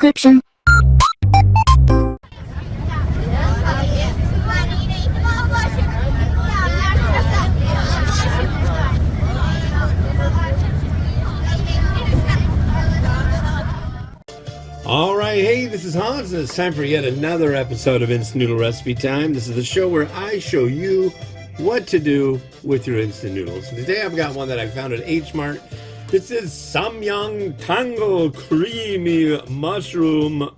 description. Alright, hey, this is Hans, and it's time for yet another episode of Instant Noodle Recipe Time. This is the show where I show you what to do with your instant noodles. And today I've got one that I found at H Mart. This is Samyang Tangle Creamy Mushroom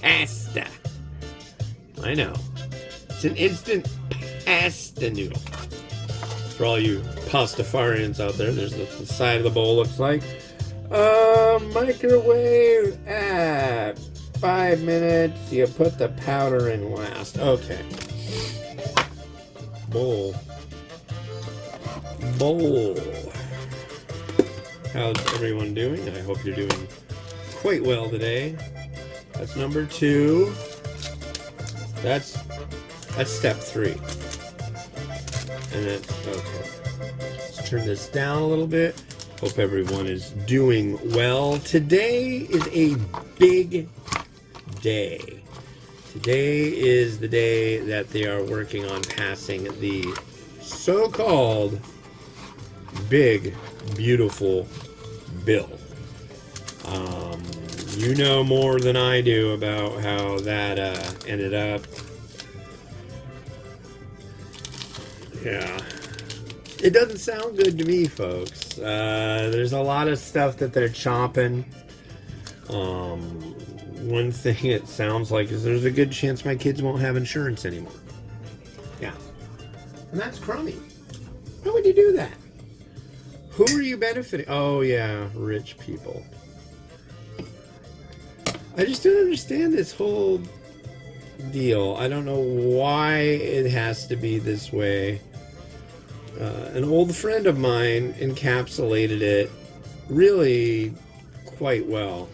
Pasta. I know. It's an instant pasta noodle. For all you pastafarians out there, there's the side of the bowl looks like. Microwave at 5 minutes. You put the powder in last. Okay. Bowl. How's everyone doing? I hope you're doing quite well today. That's number 2. That's step 3. And that's okay. Let's turn this down a little bit. Hope everyone is doing well. Today is a big day. Today is the day that they are working on passing the so-called big, beautiful bill. You know more than I do about how that ended up. Yeah. It doesn't sound good to me, folks. There's a lot of stuff that they're chopping. One thing it sounds like is there's a good chance my kids won't have insurance anymore. Yeah. And that's crummy. Why would you do that? Who are you benefiting? Oh, yeah, rich people. I just don't understand this whole deal. I don't know why it has to be this way. An old friend of mine encapsulated it really quite well.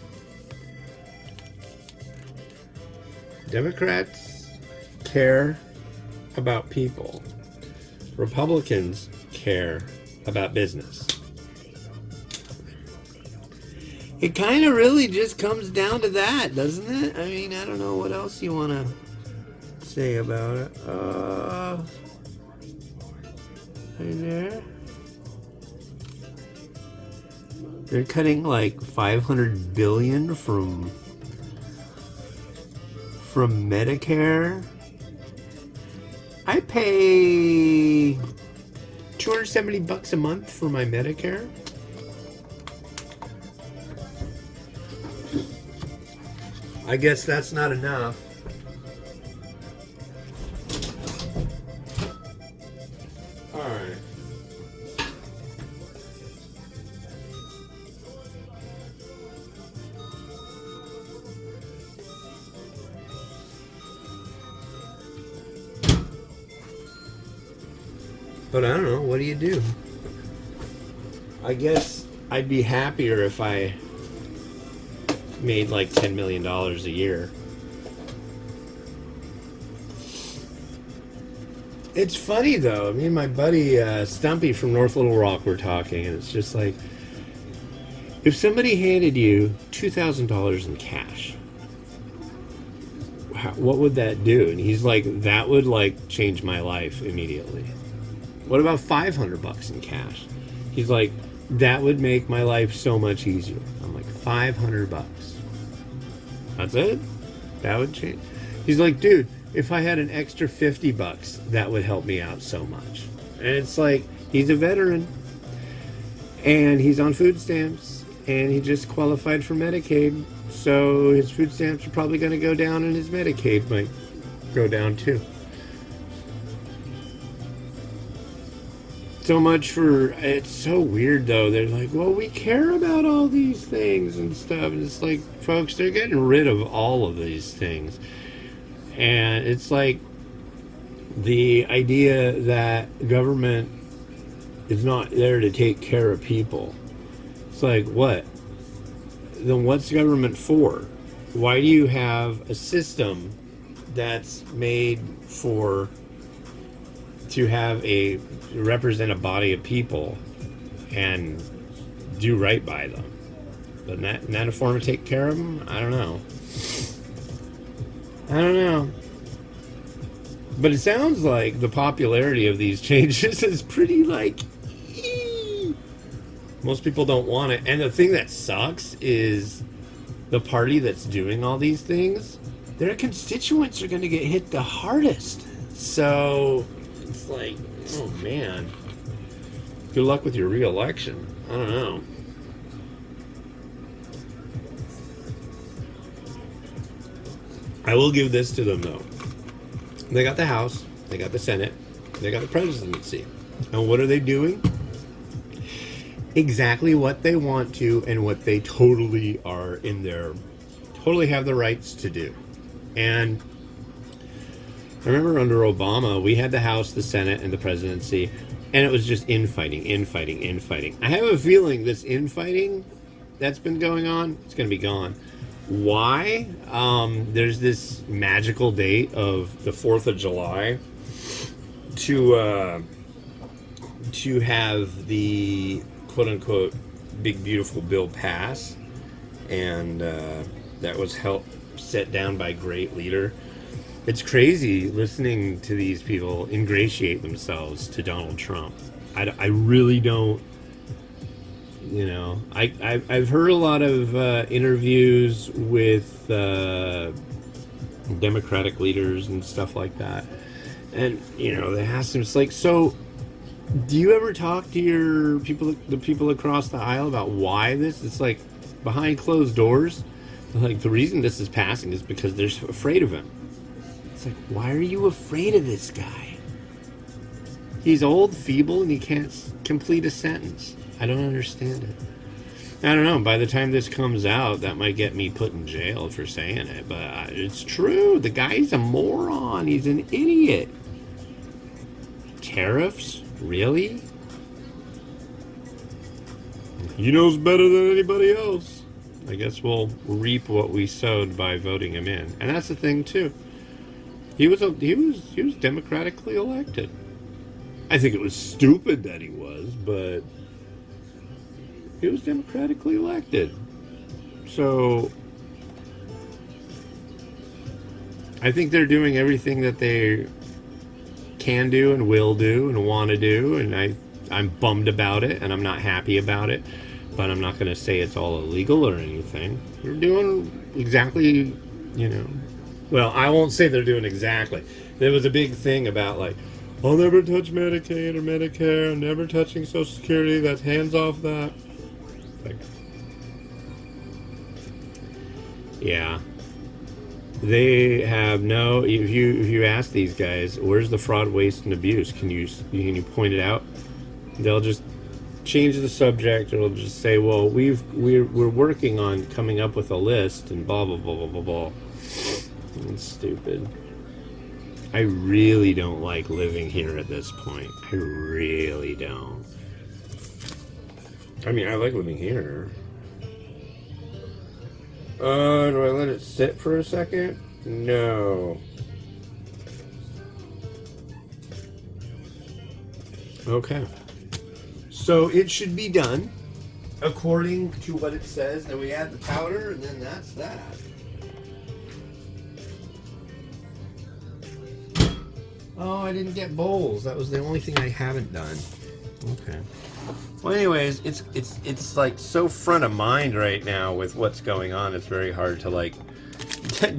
Democrats care about people. Republicans care about business. It kind of really just comes down to that, doesn't it? I mean, I don't know what else you want to say about it. Right there. They're cutting like $500 billion from Medicare. I pay $270 a month for my Medicare. I guess that's not enough. Alright. But I don't know, what do you do? I guess I'd be happier if I made like $10 million a year. It's funny though. Me and my buddy Stumpy from North Little Rock were talking, and it's just like, if somebody handed you $2,000 in cash, what would that do? And he's like, that would like change my life immediately. What about $500 in cash? He's like, that would make my life so much easier. I'm like, $500. That's it? That would change? He's like, dude, if I had an extra $50, that would help me out so much. And it's like, he's a veteran, and he's on food stamps, and he just qualified for Medicaid, so his food stamps are probably going to go down, and his Medicaid might go down too. So much for, it's so weird though, they're like, well, we care about all these things and stuff, and it's like, folks, they're getting rid of all of these things. And it's like the idea that government is not there to take care of people. It's like, what? Then what's government for? Why do you have a system that's made to have represent a body of people and do right by them? But isn't that a form of take care of them? I don't know. I don't know. But it sounds like the popularity of these changes is pretty like... Most people don't want it. And the thing that sucks is the party that's doing all these things, their constituents are going to get hit the hardest. So it's like, oh man, good luck with your re-election. I don't know. I will give this to them though. They got the House, they got the Senate, they got the presidency. And what are they doing? Exactly what they want to and what they totally are in their, totally have the rights to do. And I remember under Obama, we had the House, the Senate, and the presidency, and it was just infighting. I have a feeling this infighting that's been going on, it's going to be gone. Why? There's this magical date of the 4th of July to have the quote-unquote big beautiful bill pass, and that was helped set down by a great leader. It's crazy listening to these people ingratiate themselves to Donald Trump. I really don't, you know, I've heard a lot of interviews with Democratic leaders and stuff like that, and you know, they ask them, it's like, so do you ever talk to your people, the people across the aisle, about why this? It's like behind closed doors. Like, the reason this is passing is because they're afraid of him. It's like, why are you afraid of this guy? He's old, feeble, and he can't complete a sentence. I don't understand it. I don't know. By the time this comes out, that might get me put in jail for saying it. But it's true. The guy's a moron. He's an idiot. Tariffs? Really? He knows better than anybody else. I guess we'll reap what we sowed by voting him in. And that's the thing too. He was democratically elected. I think it was stupid that he was, but he was democratically elected. So I think they're doing everything that they can do and will do and want to do, and I'm bummed about it, and I'm not happy about it, but I'm not going to say it's all illegal or anything. They're doing exactly, you know, well, I won't say they're doing exactly. There was a big thing about, like, I'll never touch Medicaid or Medicare, I'm never touching Social Security, that's hands off that. Like, yeah. They have no. If you ask these guys, where's the fraud, waste, and abuse? Can you point it out? They'll just change the subject, or they'll just say, well, we're working on coming up with a list, and blah blah blah blah blah blah. It's stupid. I really don't like living here at this point. I really don't. I mean, I like living here. Do I let it sit for a second? No. Okay. So it should be done according to what it says. Then we add the powder, and then that's that. Oh, I didn't get bowls. That was the only thing I haven't done. Okay. Well, anyways, it's like so front of mind right now with what's going on. It's very hard to like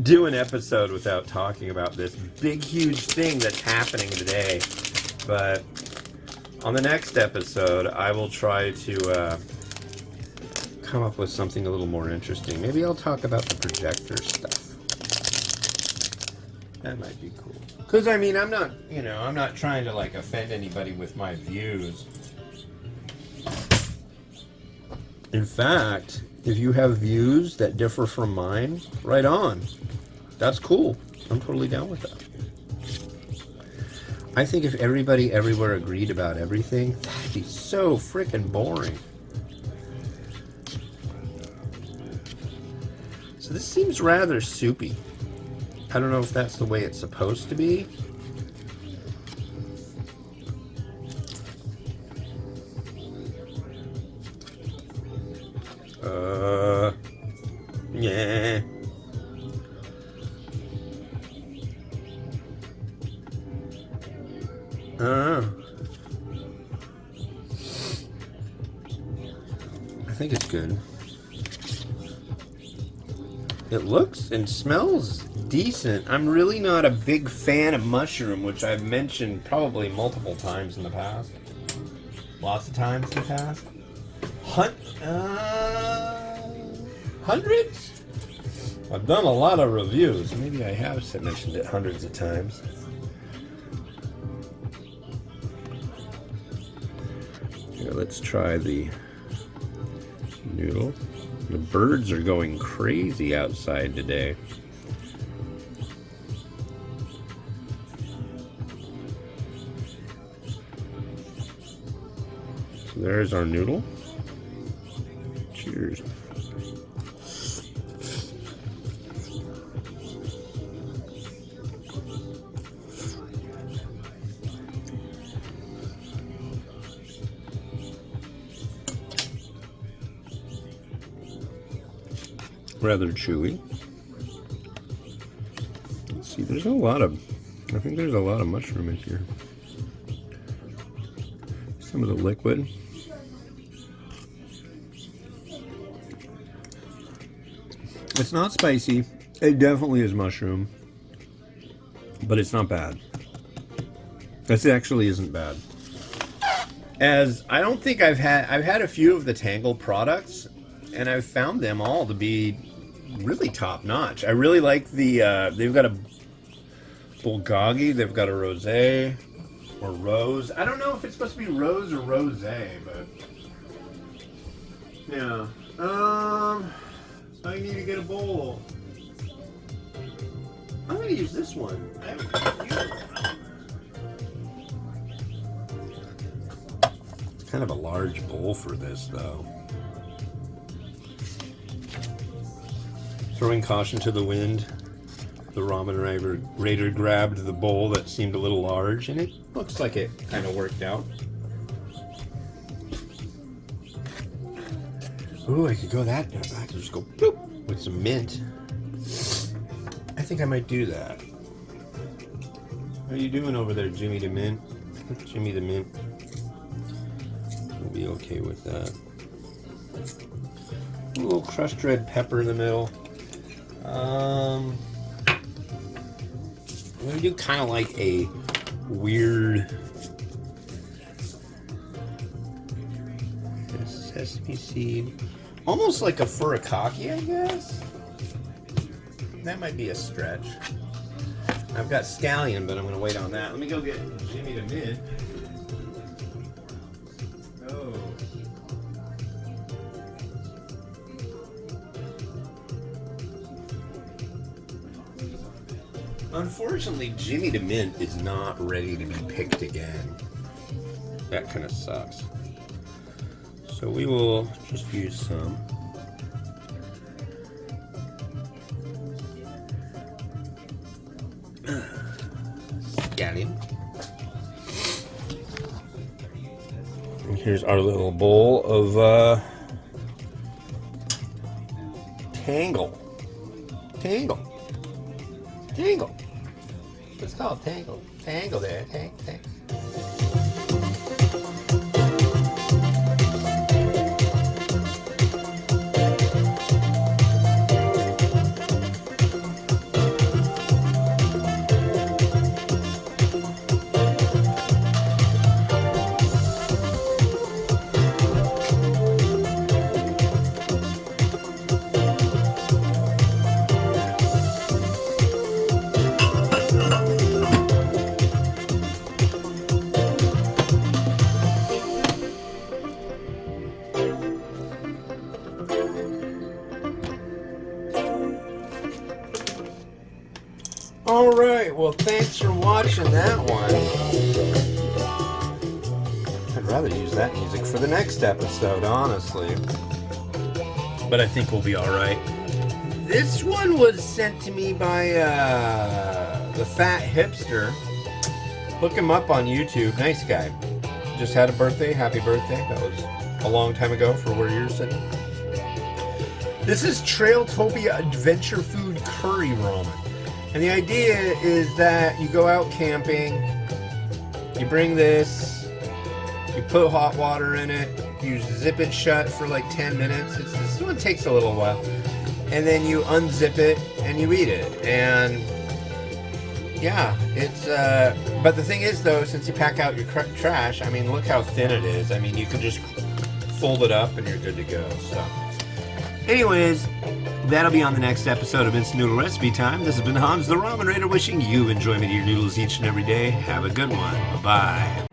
do an episode without talking about this big, huge thing that's happening today. But on the next episode, I will try to come up with something a little more interesting. Maybe I'll talk about the projector stuff. That might be cool. Because, I mean, I'm not trying to like offend anybody with my views. In fact, if you have views that differ from mine, right on. That's cool. I'm totally down with that. I think if everybody everywhere agreed about everything, that'd be so freaking boring. So this seems rather soupy. I don't know if that's the way it's supposed to be. Yeah. I don't know. I think it's good. It looks and smells decent. I'm really not a big fan of mushroom, which I've mentioned probably multiple times in the past. Lots of times in the past. Hundreds? I've done a lot of reviews. Maybe I have mentioned it hundreds of times. Here, let's try the noodle. The birds are going crazy outside today. So there's our noodle. Cheers. Rather chewy. Let's see, there's a lot of, I think there's a lot of mushroom in here. Some of the liquid. It's not spicy. It definitely is mushroom, but it's not bad. This actually isn't bad. As I don't think I've had a few of the Tangle products, and I've found them all to be really top notch. I really like the they've got a bulgogi, they've got a rosé or rose. I don't know if it's supposed to be rose or rosé, but yeah. I need to get a bowl. I'm gonna use this one. I haven't used it. It's kind of a large bowl for this, though. Throwing caution to the wind, the ramen raider grabbed the bowl that seemed a little large, and it looks like it kind of worked out. Ooh, I could go that. I could just go boop with some mint. I think I might do that. How are you doing over there, Jimmy the Mint? Jimmy the Mint. We'll be okay with that. A little crushed red pepper in the middle. I'm gonna do kind of like a weird sesame seed, almost like a furikake, I guess. That might be a stretch. I've got scallion, but I'm gonna wait on that. Let me go get Jimmy the Mint. Oh. Unfortunately, Jimmy the Mint is not ready to be picked again. That kind of sucks. So we will just use some. Scallion. And here's our little bowl of Tangle. Tangle. It's called Tangle. Tangle there. Tangle. Alright, well thanks for watching that one. I'd rather use that music for the next episode, honestly. But I think we'll be alright. This one was sent to me by the Fat Hipster. Look him up on YouTube. Nice guy. Just had a birthday. Happy birthday. That was a long time ago for where you're sitting. This is Trailtopia Adventure Food Curry Ramen. And the idea is that you go out camping, you bring this, you put hot water in it, you zip it shut for like 10 minutes. This one takes a little while. And then you unzip it and you eat it. And yeah, it's, but the thing is though, since you pack out your trash, I mean, look how thin it is. I mean, you can just fold it up and you're good to go, so. Anyways, that'll be on the next episode of Instant Noodle Recipe Time. This has been Hans the Ramen Raider wishing you enjoyment of your noodles each and every day. Have a good one. Bye-bye.